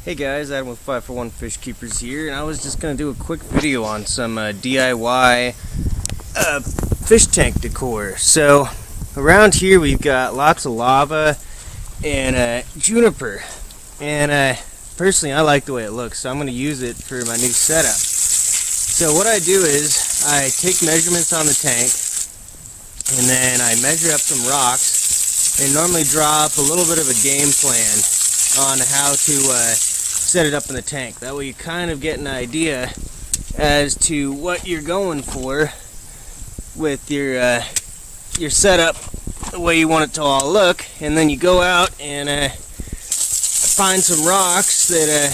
Hey guys, Adam with 541 Fish Keepers here, and I was just going to do a quick video on some DIY fish tank decor. So, around here we've got lots of lava and juniper, and personally I like the way it looks, so I'm going to use it for my new setup. So what I do is, I take measurements on the tank, and then I measure up some rocks, and normally draw up a little bit of a game plan on how to set it up in the tank. That way you kind of get an idea as to what you're going for with your setup, the way you want it to all look, and then you go out and find some rocks that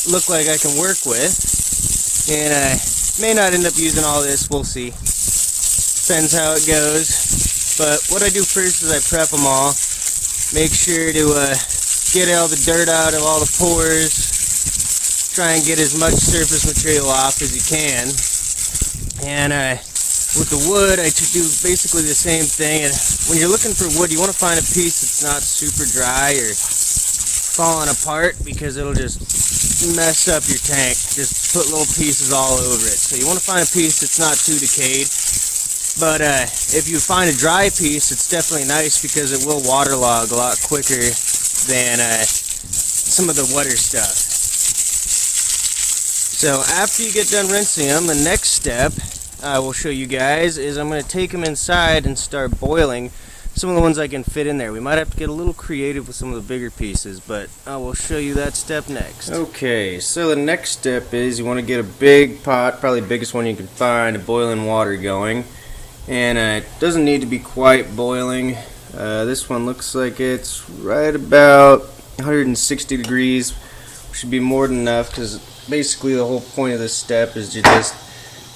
look like I can work with, and may not end up using all this, we'll see, depends how it goes. But what I do first is I prep them all, make sure to get all the dirt out of all the pores, try and get as much surface material off as you can, and with the wood I do basically the same thing. And when you're looking for wood, you want to find a piece that's not super dry or falling apart, because it'll just mess up your tank, just put little pieces all over it. So you want to find a piece that's not too decayed. But if you find a dry piece, it's definitely nice because it will waterlog a lot quicker than some of the wetter stuff. So after you get done rinsing them, the next step I will show you guys is I'm going to take them inside and start boiling some of the ones I can fit in there. We might have to get a little creative with some of the bigger pieces, but I will show you that step next. Okay, so the next step is you want to get a big pot, probably the biggest one you can find, of boiling water going. And it doesn't need to be quite boiling. This one looks like it's right about 160 degrees. Should be more than enough, because basically the whole point of this step is to just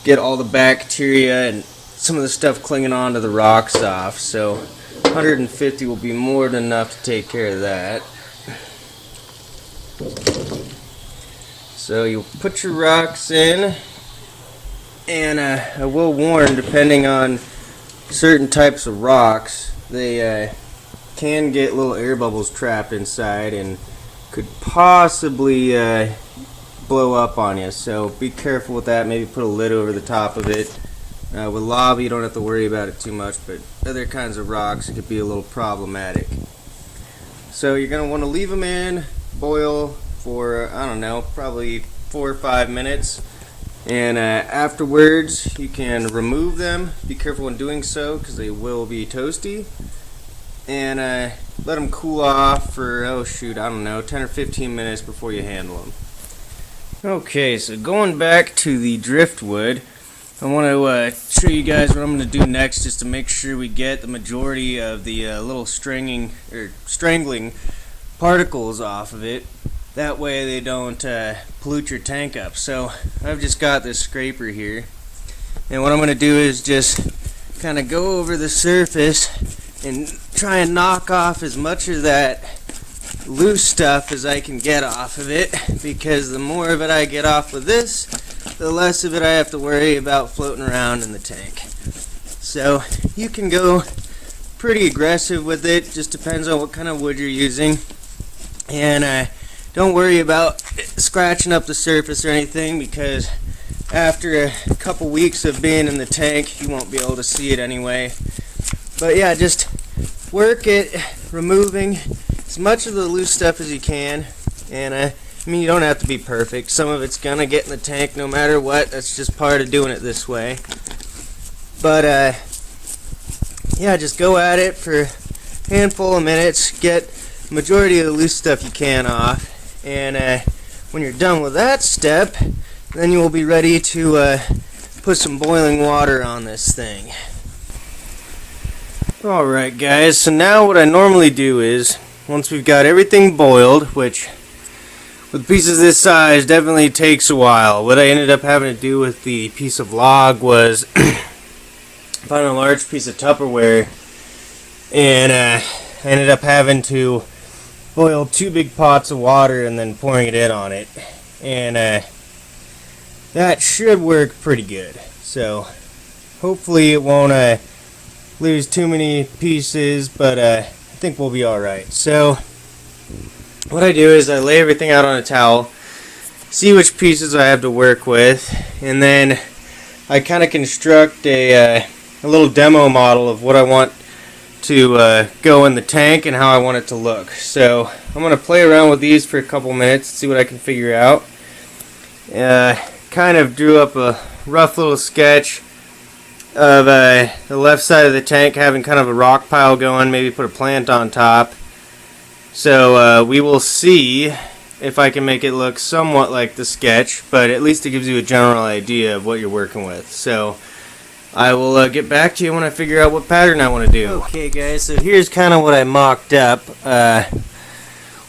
get all the bacteria and some of the stuff clinging onto the rocks off. So 150 will be more than enough to take care of that. So you put your rocks in, and I will warn, depending on certain types of rocks, they can get little air bubbles trapped inside and could possibly blow up on you. So be careful with that. Maybe put a lid over the top of it. With lava you don't have to worry about it too much, but other kinds of rocks, it could be a little problematic. So you're going to want to leave them in, boil for, I don't know, probably 4 or 5 minutes. And afterwards you can remove them. Be careful when doing so, because they will be toasty. And let them cool off for, oh shoot, I don't know, 10 or 15 minutes before you handle them. Okay, so going back to the driftwood, I want to show you guys what I'm going to do next, just to make sure we get the majority of the little strangling particles off of it. That way they don't pollute your tank up. So I've just got this scraper here, and what I'm going to do is just kind of go over the surface and try and knock off as much of that loose stuff as I can get off of it, because the more of it I get off with this, the less of it I have to worry about floating around in the tank. So you can go pretty aggressive with it, just depends on what kind of wood you're using. And don't worry about scratching up the surface or anything, because after a couple weeks of being in the tank you won't be able to see it anyway. But yeah, just work it, removing as much of the loose stuff as you can. And I mean, you don't have to be perfect. Some of it's gonna get in the tank no matter what. That's just part of doing it this way. But yeah, just go at it for a handful of minutes, get the majority of the loose stuff you can off. And when you're done with that step, then you will be ready to put some boiling water on this thing. Alright guys, so now what I normally do is, once we've got everything boiled, which with pieces this size definitely takes a while, what I ended up having to do with the piece of log was find a large piece of Tupperware, and I ended up having to boil 2 big pots of water and then pouring it in on it, and that should work pretty good. So hopefully it won't lose too many pieces, but I think we'll be alright. So what I do is I lay everything out on a towel, see which pieces I have to work with, and then I kind of construct a little demo model of what I want to go in the tank and how I want it to look. So I'm going to play around with these for a couple minutes, see what I can figure out. Kind of drew up a rough little sketch of the left side of the tank having kind of a rock pile going, maybe put a plant on top. So we will see if I can make it look somewhat like the sketch, but at least it gives you a general idea of what you're working with. So I will get back to you when I figure out what pattern I want to do. Okay guys, so here's kind of what I mocked up.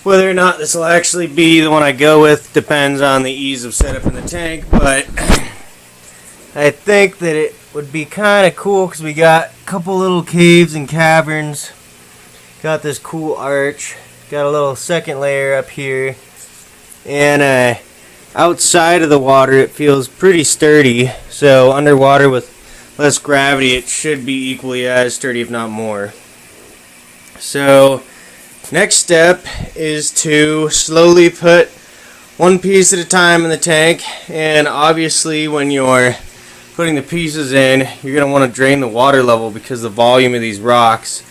Whether or not this will actually be the one I go with depends on the ease of setup in the tank, but I think that it would be kind of cool because we got a couple little caves and caverns. Got this cool arch. Got a little second layer up here. And outside of the water it feels pretty sturdy. So underwater with less gravity it should be equally as sturdy, if not more. So next step is to slowly put one piece at a time in the tank, and obviously when you're putting the pieces in you're going to want to drain the water level because the volume of these rocks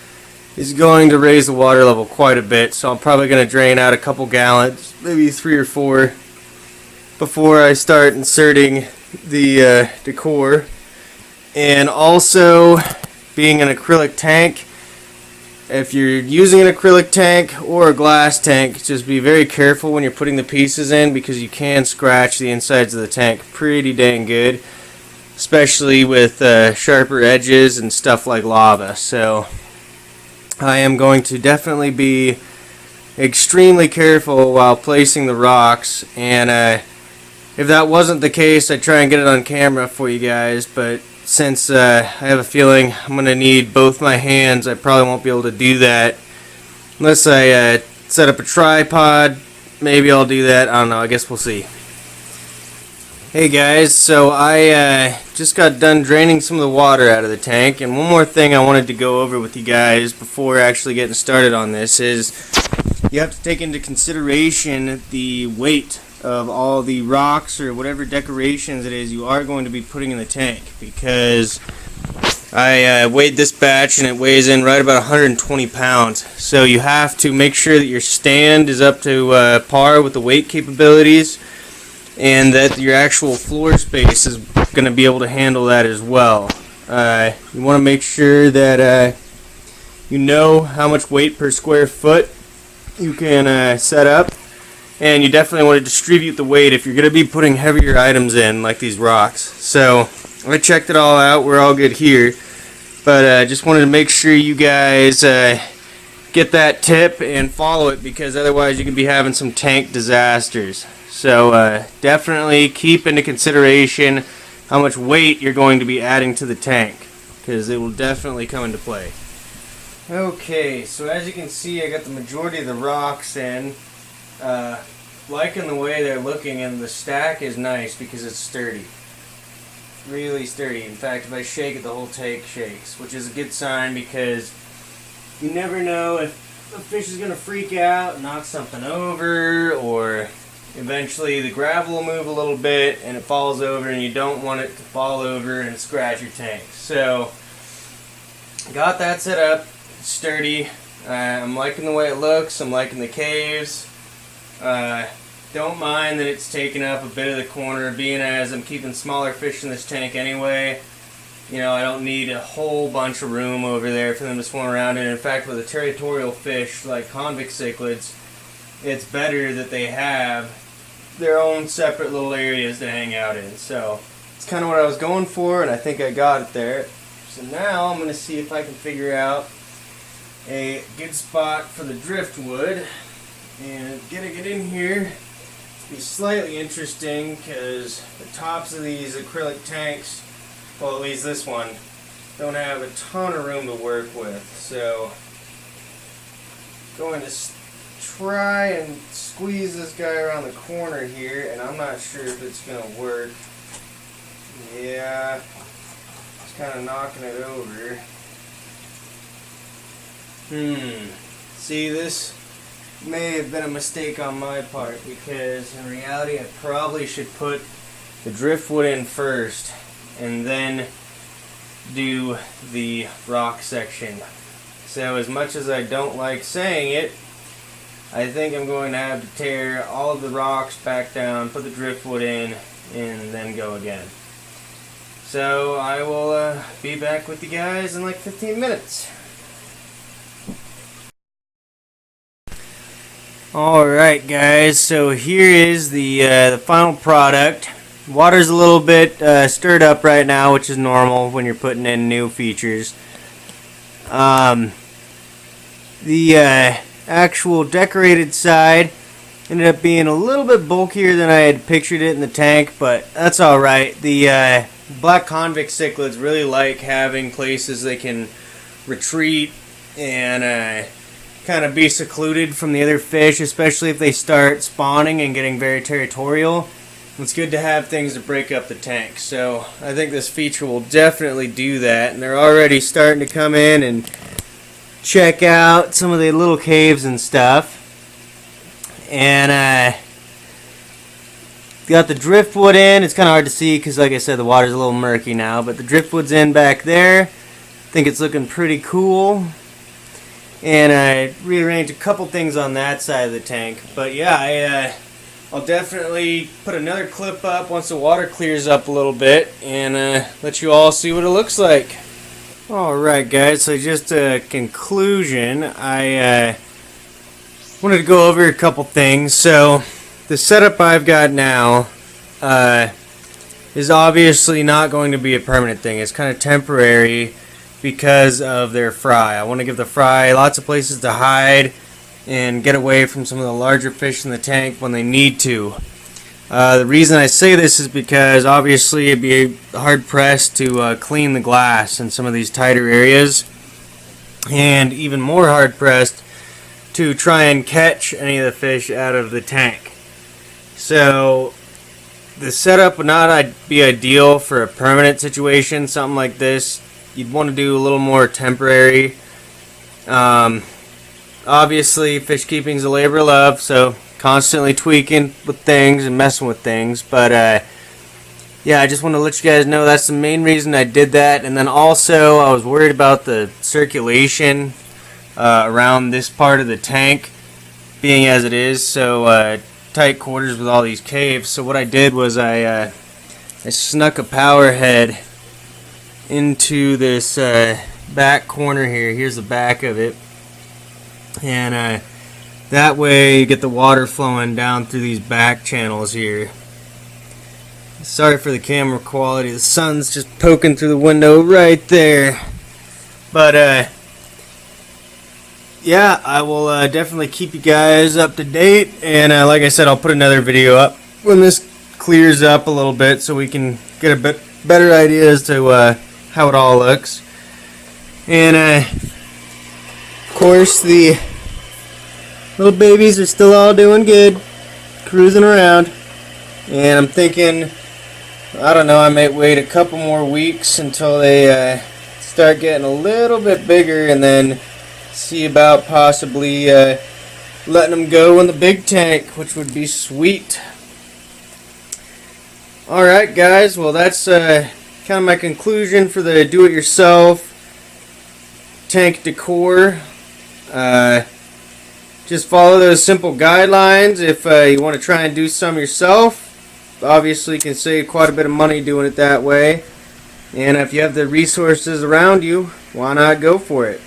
is going to raise the water level quite a bit. So I'm probably going to drain out a couple gallons, maybe 3 or 4, before I start inserting the decor. And also, being an acrylic tank, if you're using an acrylic tank or a glass tank, just be very careful when you're putting the pieces in because you can scratch the insides of the tank pretty dang good, especially with sharper edges and stuff like lava. So I am going to definitely be extremely careful while placing the rocks, and if that wasn't the case I'd try and get it on camera for you guys, but since I have a feeling I'm going to need both my hands, I probably won't be able to do that unless I set up a tripod. Maybe I'll do that, I don't know, I guess we'll see. Hey guys, so I just got done draining some of the water out of the tank, and one more thing I wanted to go over with you guys before actually getting started on this is you have to take into consideration the weight of all the rocks or whatever decorations it is you are going to be putting in the tank, because I weighed this batch and it weighs in right about 120 pounds. So you have to make sure that your stand is up to par with the weight capabilities, and that your actual floor space is going to be able to handle that as well. You want to make sure that you know how much weight per square foot you can set up, and you definitely want to distribute the weight if you're going to be putting heavier items in like these rocks. So I checked it all out, we're all good here, but just wanted to make sure you guys get that tip and follow it, because otherwise you can be having some tank disasters. So definitely keep into consideration how much weight you're going to be adding to the tank, because it will definitely come into play. Okay, so as you can see I got the majority of the rocks in. Liking the way they're looking, and the stack is nice because it's sturdy. Really sturdy. In fact, if I shake it, the whole tank shakes, which is a good sign because you never know if a fish is going to freak out and knock something over, or eventually the gravel will move a little bit and it falls over, and you don't want it to fall over and scratch your tank. So got that set up. It's sturdy. I'm liking the way it looks. I'm liking the caves. Don't mind that it's taking up a bit of the corner, being as I'm keeping smaller fish in this tank anyway. You know, I don't need a whole bunch of room over there for them to swim around in. In fact, with a territorial fish like convict cichlids, it's better that they have their own separate little areas to hang out in. So it's kind of what I was going for, and I think I got it there. So now I'm going to see if I can figure out a good spot for the driftwood and getting it in here. Be slightly interesting because the tops of these acrylic tanks, well, at least this one, don't have a ton of room to work with. So going to try and squeeze this guy around the corner here, and I'm not sure if it's going to work. Yeah, it's kind of knocking it over. See, this may have been a mistake on my part, because in reality I probably should put the driftwood in first and then do the rock section. So as much as I don't like saying it, I think I'm going to have to tear all of the rocks back down, put the driftwood in, and then go again. So I will be back with you guys in like 15 minutes. Alright guys, so here is the final product. Water's a little bit stirred up right now, which is normal when you're putting in new features. The actual decorated side ended up being a little bit bulkier than I had pictured it in the tank, but that's alright. The black convict cichlids really like having places they can retreat and kind of be secluded from the other fish, especially if they start spawning and getting very territorial. It's good to have things to break up the tank, so I think this feature will definitely do that, and they're already starting to come in and check out some of the little caves and stuff. And got the driftwood in. It's kind of hard to see because, like I said, the water's a little murky now, but the driftwood's in back there. I think it's looking pretty cool. And I rearranged a couple things on that side of the tank. But yeah, I'll definitely put another clip up once the water clears up a little bit and let you all see what it looks like. Alright guys, so just a conclusion. I wanted to go over a couple things. So the setup I've got now is obviously not going to be a permanent thing. It's kind of temporary because of their fry. I want to give the fry lots of places to hide and get away from some of the larger fish in the tank when they need to. The reason I say this is because obviously it'd be hard pressed to clean the glass in some of these tighter areas, and even more hard pressed to try and catch any of the fish out of the tank. So the setup would not be ideal for a permanent situation, something like this. You'd want to do a little more temporary. Obviously, fish keeping is a labor of love, so constantly tweaking with things and messing with things. But yeah, I just want to let you guys know that's the main reason I did that. And then also, I was worried about the circulation around this part of the tank, being as it is so tight quarters with all these caves. So what I did was I snuck a power head into this back corner here. Here's the back of it, and that way you get the water flowing down through these back channels here. Sorry for the camera quality, the sun's just poking through the window right there. But yeah, I will definitely keep you guys up to date, and like I said, I'll put another video up when this clears up a little bit so we can get a bit better idea as to how it all looks. And of course, the little babies are still all doing good, cruising around. And I'm thinking, I don't know, I might wait a couple more weeks until they start getting a little bit bigger, and then see about possibly letting them go in the big tank, which would be sweet. Alright guys, well that's kind of my conclusion for the do-it-yourself tank decor. Just follow those simple guidelines if you want to try and do some yourself. Obviously you can save quite a bit of money doing it that way, and if you have the resources around you, why not go for it?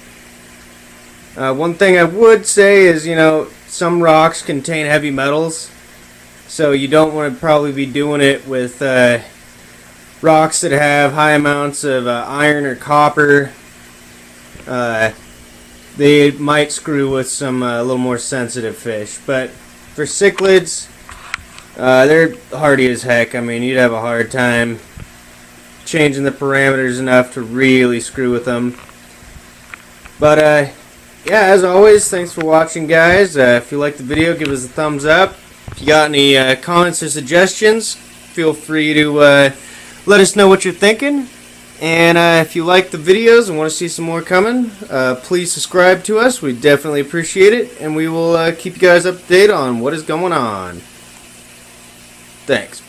One thing I would say is, you know, some rocks contain heavy metals, so you don't want to probably be doing it with rocks that have high amounts of iron or copper. They might screw with some a little more sensitive fish. But for cichlids, they're hardy as heck. I mean, you'd have a hard time changing the parameters enough to really screw with them. But yeah, as always, thanks for watching, guys. If you liked the video, give us a thumbs up. If you got any comments or suggestions, feel free to let us know what you're thinking. And if you like the videos and want to see some more coming, please subscribe to us. We definitely appreciate it, and we will keep you guys up to date on what is going on. Thanks.